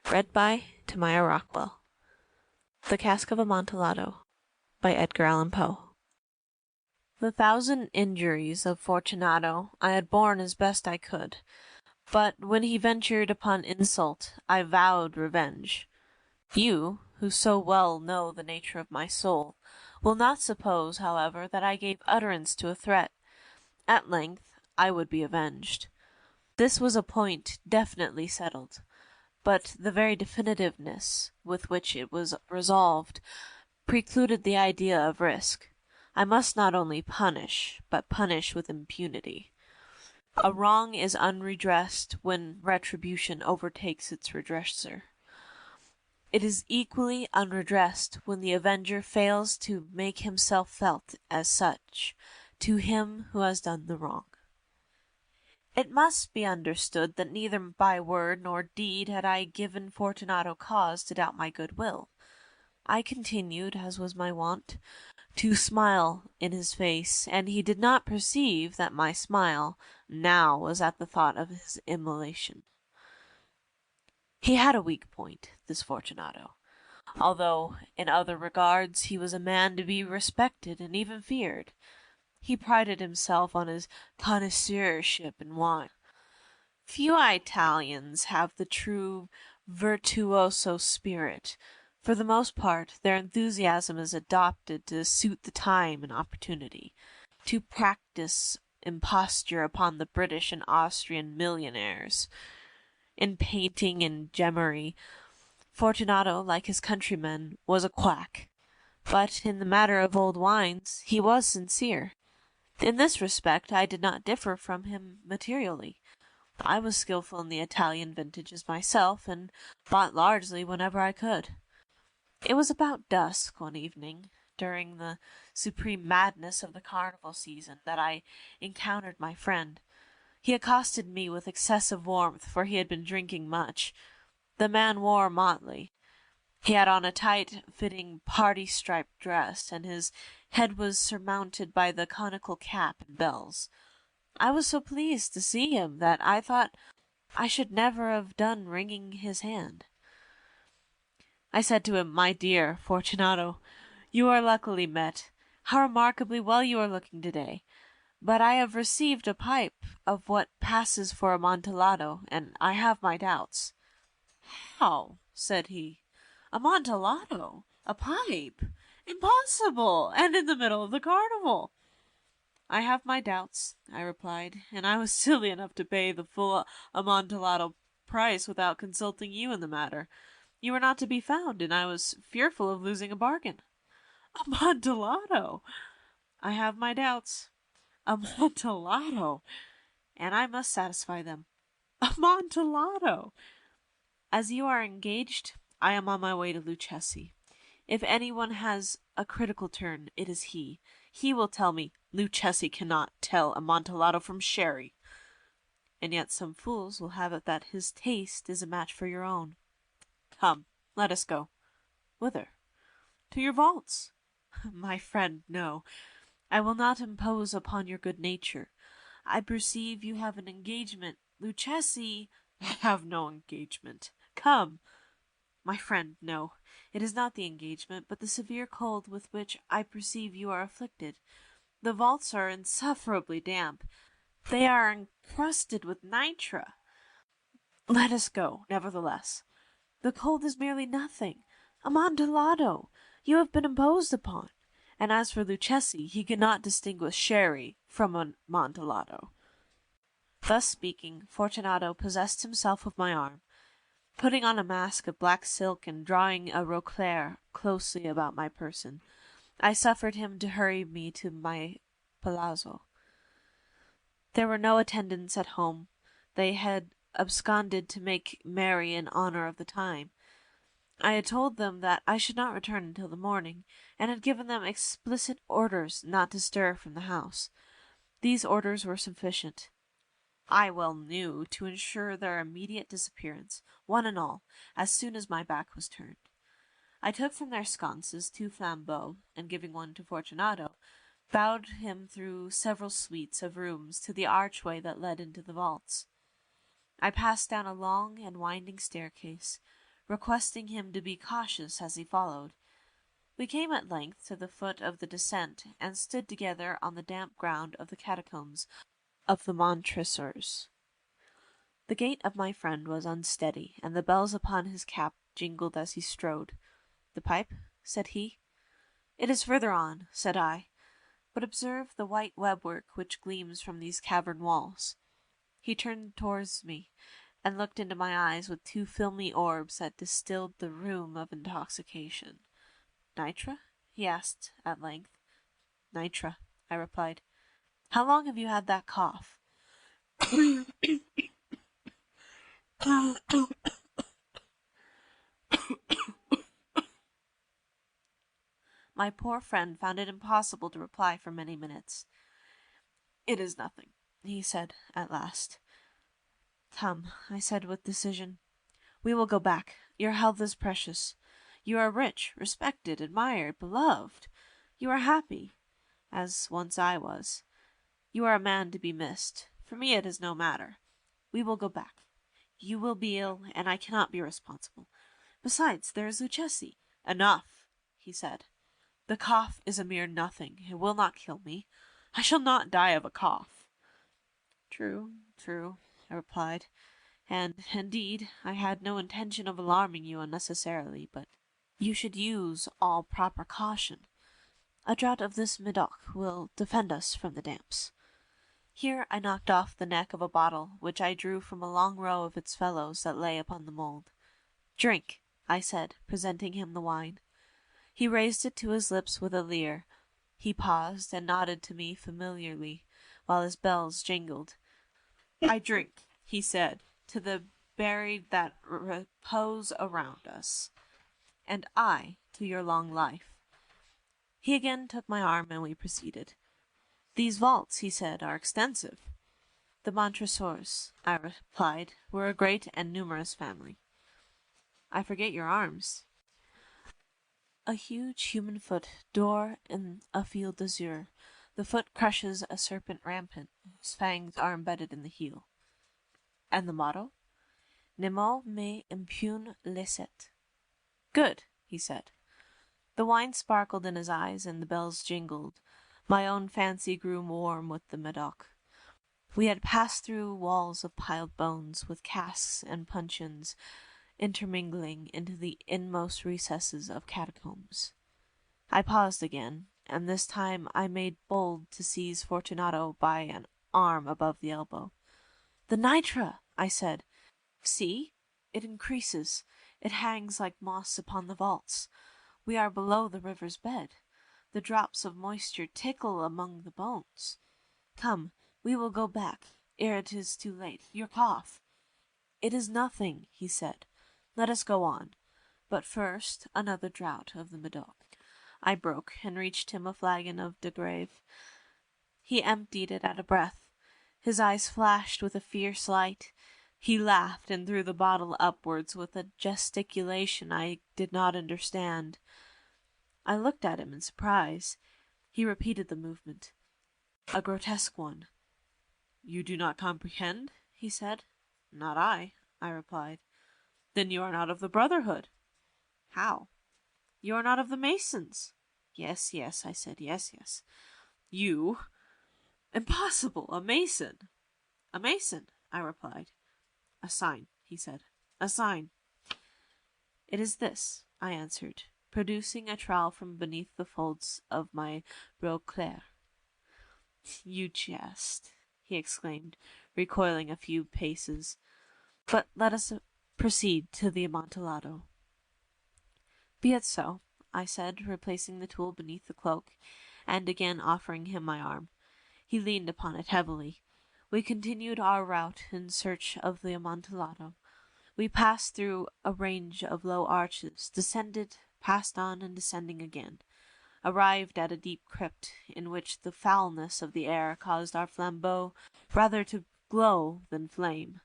Read by Tamaya Rockwell. The Cask of Amontillado by Edgar Allan Poe. The 1,000 injuries of Fortunato I had borne as best I could, but when he ventured upon insult I vowed revenge. You, who so well know the nature of my soul, will not suppose, however, that I gave utterance to a threat. At length I would be avenged. This was a point definitely settled, but the very definitiveness with which it was resolved precluded the idea of risk. I must not only punish, but punish with impunity. A wrong is unredressed when retribution overtakes its redresser. It is equally unredressed when the avenger fails to make himself felt as such to him who has done the wrong. It must be understood that neither by word nor deed had I given Fortunato cause to doubt my good will. I continued, as was my wont, to smile in his face, and he did not perceive that my smile now was at the thought of his immolation. He had a weak point, this Fortunato, although in other regards he was a man to be respected and even feared. He prided himself on his connoisseurship in wine. Few Italians have the true virtuoso spirit. For the most part, their enthusiasm is adopted to suit the time and opportunity, to practise imposture upon the British and Austrian millionaires. In painting and gemmery, Fortunato, like his countrymen, was a quack, but in the matter of old wines he was sincere. In this respect I did not differ from him materially. I was skilful in the Italian vintages myself, and bought largely whenever I could. It was about dusk one evening, during the supreme madness of the carnival season, that I encountered my friend. He accosted me with excessive warmth, for he had been drinking much. The man wore motley. He had on a tight-fitting party-striped dress, and his head was surmounted by the conical cap and bells. I was so pleased to see him that I thought I should never have done wringing his hand. I said to him, "My dear Fortunato, you are luckily met. How remarkably well you are looking to-day! But I have received a pipe of what passes for Amontillado, and I have my doubts." "How?" said he. "Amontillado? A pipe? Impossible! And in the middle of the carnival!" "I have my doubts," I replied, "and I was silly enough to pay the full Amontillado price without consulting you in the matter. You were not to be found, and I was fearful of losing a bargain." "Amontillado!" "I have my doubts." "Amontillado!" "And I must satisfy them." "Amontillado!" "As you are engaged, I am on my way to Luchesi. If anyone has a critical turn, it is he. He will tell me Luchesi cannot tell Amontillado from sherry. And yet some fools will have it that his taste is a match for your own. Come, let us go." "Whither?" "To your vaults." "My friend, no. I will not impose upon your good nature. I perceive you have an engagement. Luchesi—" "I have no engagement. Come." "My friend, no. It is not the engagement, but the severe cold with which I perceive you are afflicted. The vaults are insufferably damp. They are encrusted with nitre. Let us go, nevertheless. The cold is merely nothing. Amontillado! You have been imposed upon. And as for Luchesi, he cannot distinguish sherry from Amontillado." Thus speaking, Fortunato possessed himself of my arm. Putting on a mask of black silk and drawing a roquelaire closely about my person, I suffered him to hurry me to my palazzo. There were no attendants at home. They had absconded to make merry in honor of the time. I had told them that I should not return until the morning, and had given them explicit orders not to stir from the house. These orders were sufficient, I well knew, to ensure their immediate disappearance, one and all, as soon as my back was turned. I took from their sconces 2 flambeaux, and giving one to Fortunato, bowed him through several suites of rooms to the archway that led into the vaults. I passed down a long and winding staircase, requesting him to be cautious as he followed. We came at length to the foot of the descent, and stood together on the damp ground of the catacombs of the monstrous. The gait of my friend was unsteady, and the bells upon his cap jingled as he strode. "The pipe?" said he. "It is further on," said I. "But observe the white webwork which gleams from these cavern walls." He turned towards me, and looked into my eyes with two filmy orbs that distilled the rheum of intoxication. "Nitra?" he asked at length. "Nitra," I replied. "How long have you had that cough?" My poor friend found it impossible to reply for many minutes. "It is nothing," he said at last. "Come," I said with decision. "We will go back. Your health is precious. You are rich, respected, admired, beloved. You are happy, as once I was. You are a man to be missed. For me it is no matter. We will go back. You will be ill, and I cannot be responsible. Besides, there is Luchesi." "Enough," he said. "The cough is a mere nothing. It will not kill me. I shall not die of a cough." "True, true," I replied. "And, indeed, I had no intention of alarming you unnecessarily, but you should use all proper caution. A draught of this Medoc will defend us from the damps." Here I knocked off the neck of a bottle, which I drew from a long row of its fellows that lay upon the mould. "Drink," I said, presenting him the wine. He raised it to his lips with a leer. He paused, and nodded to me familiarly, while his bells jingled. "I drink," he said, "to the buried that repose around us, and I to your long life." He again took my arm, and we proceeded. "These vaults," he said, "are extensive." "The monstrous," I replied, "were a great and numerous family." "I forget your arms." A huge human foot d'or in a field d'azur. The foot crushes a serpent rampant, whose fangs are embedded in the heel. "And the motto?" "Nemo me impune licet." "Good," he said. The wine sparkled in his eyes, and the bells jingled. My own fancy grew warm with the Medoc. We had passed through walls of piled bones, with casks and puncheons intermingling, into the inmost recesses of catacombs. I paused again, and this time I made bold to seize Fortunato by an arm above the elbow. "The Nitra!" I said. "See! It increases. It hangs like moss upon the vaults. We are below the river's bed. The drops of moisture tickle among the bones. Come, we will go back, ere it is too late. Your cough." "It is nothing," he said. "Let us go on. But first another draught of the Medoc." I broke, and reached him a flagon of de Grave. He emptied it at a breath. His eyes flashed with a fierce light. He laughed, and threw the bottle upwards with a gesticulation I did not understand. I looked at him in surprise. He repeated the movement. A grotesque one. "You do not comprehend?" he said. "Not I," I replied. "Then you are not of the Brotherhood." "How?" "You are not of the Masons." "Yes, yes," I said. "Yes, yes." "You? Impossible! A Mason!" "A Mason," I replied. "A sign," he said. "A sign." "It is this," I answered, producing a trowel from beneath the folds of my robe clair. "You jest," he exclaimed, recoiling a few paces. "But let us proceed to the Amontillado." "Be it so," I said, replacing the tool beneath the cloak, and again offering him my arm. He leaned upon it heavily. We continued our route in search of the Amontillado. We passed through a range of low arches, descended, passed on, and descending again, arrived at a deep crypt, in which the foulness of the air caused our flambeaux rather to glow than flame.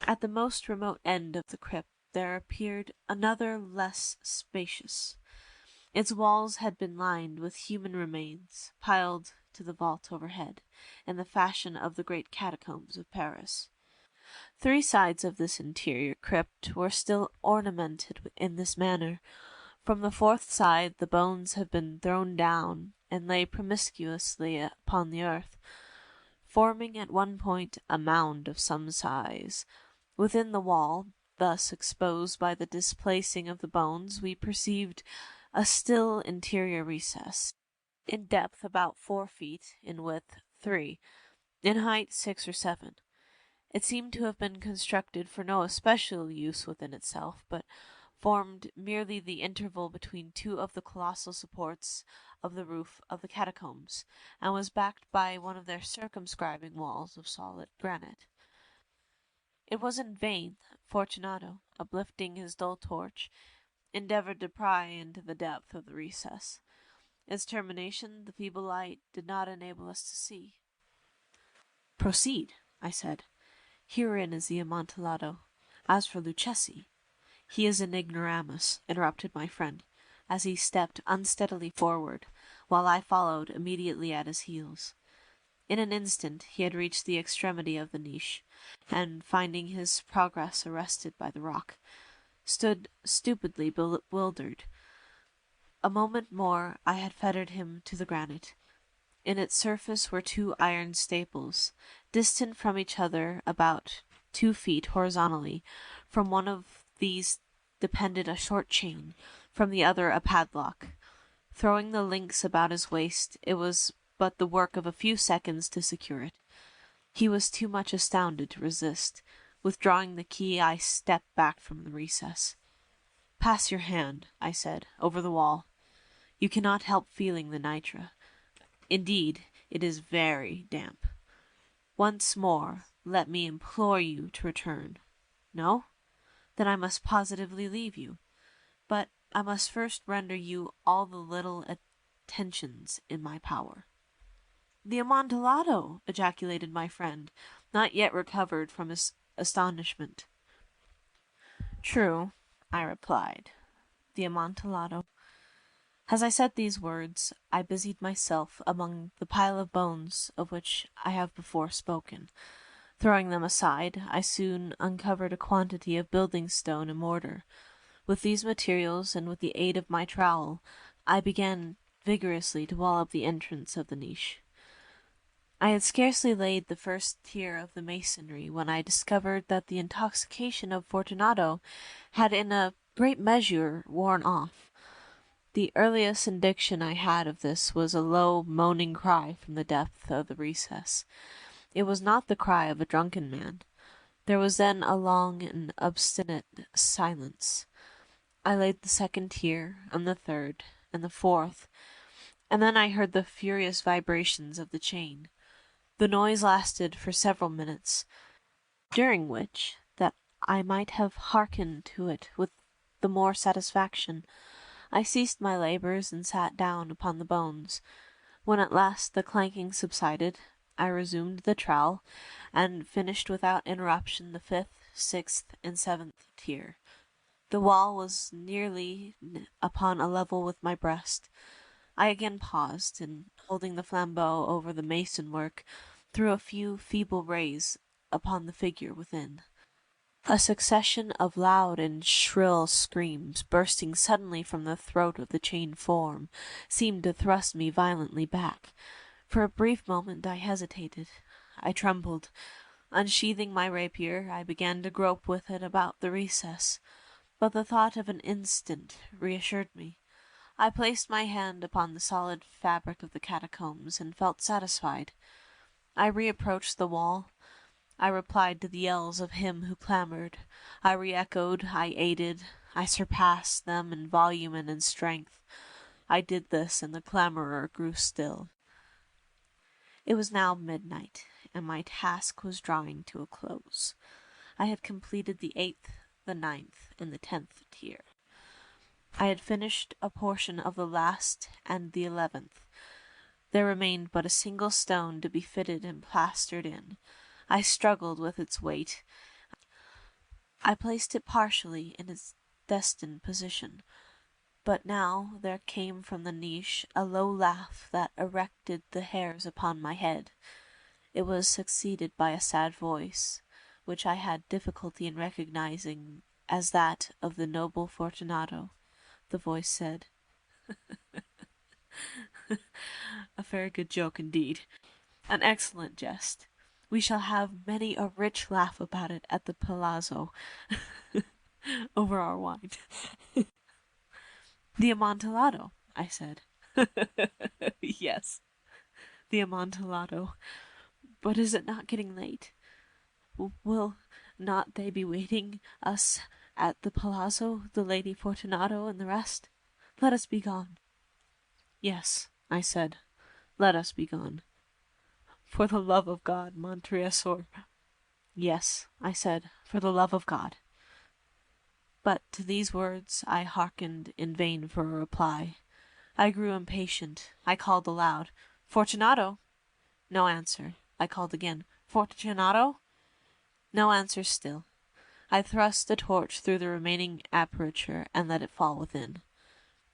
At the most remote end of the crypt there appeared another less spacious. Its walls had been lined with human remains, piled to the vault overhead, in the fashion of the great catacombs of Paris. 3 sides of this interior crypt were still ornamented in this manner. From the 4th side the bones had been thrown down and lay promiscuously upon the earth, forming at one point a mound of some size. Within the wall, thus exposed by the displacing of the bones, we perceived a still interior recess, in depth about 4 feet, in width 3, in height 6 or 7. It seemed to have been constructed for no especial use within itself, but formed merely the interval between 2 of the colossal supports of the roof of the catacombs, and was backed by one of their circumscribing walls of solid granite. It was in vain that Fortunato, uplifting his dull torch, endeavored to pry into the depth of the recess. Its termination the feeble light did not enable us to see. "Proceed," I said. "Herein is the Amontillado. As for Luchesi—" "He is an ignoramus," interrupted my friend, as he stepped unsteadily forward, while I followed immediately at his heels. In an instant he had reached the extremity of the niche, and, finding his progress arrested by the rock, stood stupidly bewildered. A moment more I had fettered him to the granite. In its surface were 2 iron staples, distant from each other about 2 feet horizontally. From one of these depended a short chain, from the other a padlock. Throwing the links about his waist, it was but the work of a few seconds to secure it. He was too much astounded to resist. Withdrawing the key, I stepped back from the recess. "Pass your hand," I said, "over the wall. You cannot help feeling the nitre. Indeed, it is very damp. Once more, let me implore you to return. No? Then I must positively leave you. But I must first render you all the little attentions in my power." "The Amontillado!" ejaculated my friend, not yet recovered from his astonishment. "True," I replied, "the Amontillado." As I said these words, I busied myself among the pile of bones of which I have before spoken. Throwing them aside, I soon uncovered a quantity of building stone and mortar. With these materials, and with the aid of my trowel, I began vigorously to wall up the entrance of the niche. I had scarcely laid the first tier of the masonry when I discovered that the intoxication of Fortunato had in a great measure worn off. The earliest indication I had of this was a low, moaning cry from the depth of the recess. It was not the cry of a drunken man. There was then a long and obstinate silence. I laid the 2nd tier, and the 3rd, and the 4th, and then I heard the furious vibrations of the chain. The noise lasted for several minutes, during which, that I might have hearkened to it with the more satisfaction, I ceased my labours and sat down upon the bones. When at last the clanking subsided, I resumed the trowel, and finished without interruption the 5th, 6th, and 7th tier. The wall was nearly upon a level with my breast. I again paused, and, holding the flambeau over the mason work, threw a few feeble rays upon the figure within. A succession of loud and shrill screams, bursting suddenly from the throat of the chained form, seemed to thrust me violently back. For a brief moment I hesitated. I trembled. Unsheathing my rapier, I began to grope with it about the recess, but the thought of an instant reassured me. I placed my hand upon the solid fabric of the catacombs, and felt satisfied. I reapproached the wall. I replied to the yells of him who clamoured. I re-echoed, I aided, I surpassed them in volume and in strength. I did this, and the clamourer grew still. It was now midnight, and my task was drawing to a close. I had completed the 8th, the 9th, and the 10th tier. I had finished a portion of the last and the 11th. There remained but a single stone to be fitted and plastered in. I struggled with its weight. I placed it partially in its destined position. But now there came from the niche a low laugh that erected the hairs upon my head. It was succeeded by a sad voice, which I had difficulty in recognizing as that of the noble Fortunato, the voice said, "A very good joke indeed. An excellent jest. We shall have many a rich laugh about it at the palazzo over our wine." "The Amontillado," I said. "Yes, the Amontillado. But is it not getting late? Will not they be waiting us at the palazzo, the Lady Fortunato and the rest? Let us be gone." "Yes," I said, "let us be gone." "For the love of God, Montressor." "Yes," I said, "for the love of God." But to these words I hearkened in vain for a reply. I grew impatient. I called aloud, "Fortunato!" No answer. I called again, "Fortunato!" No answer still. I thrust a torch through the remaining aperture and let it fall within.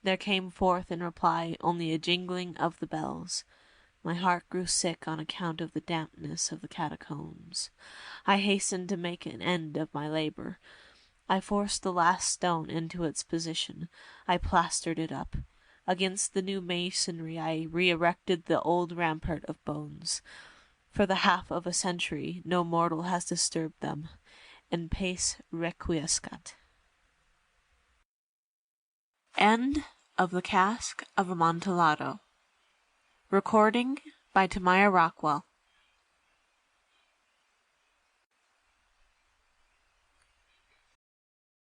There came forth in reply only a jingling of the bells. My heart grew sick on account of the dampness of the catacombs. I hastened to make an end of my labor. I forced the last stone into its position. I plastered it up. Against the new masonry I re-erected the old rampart of bones. For the half of a century no mortal has disturbed them. In pace requiescat. End of the Cask of Amontillado. Recording by Tamaya Rockwell.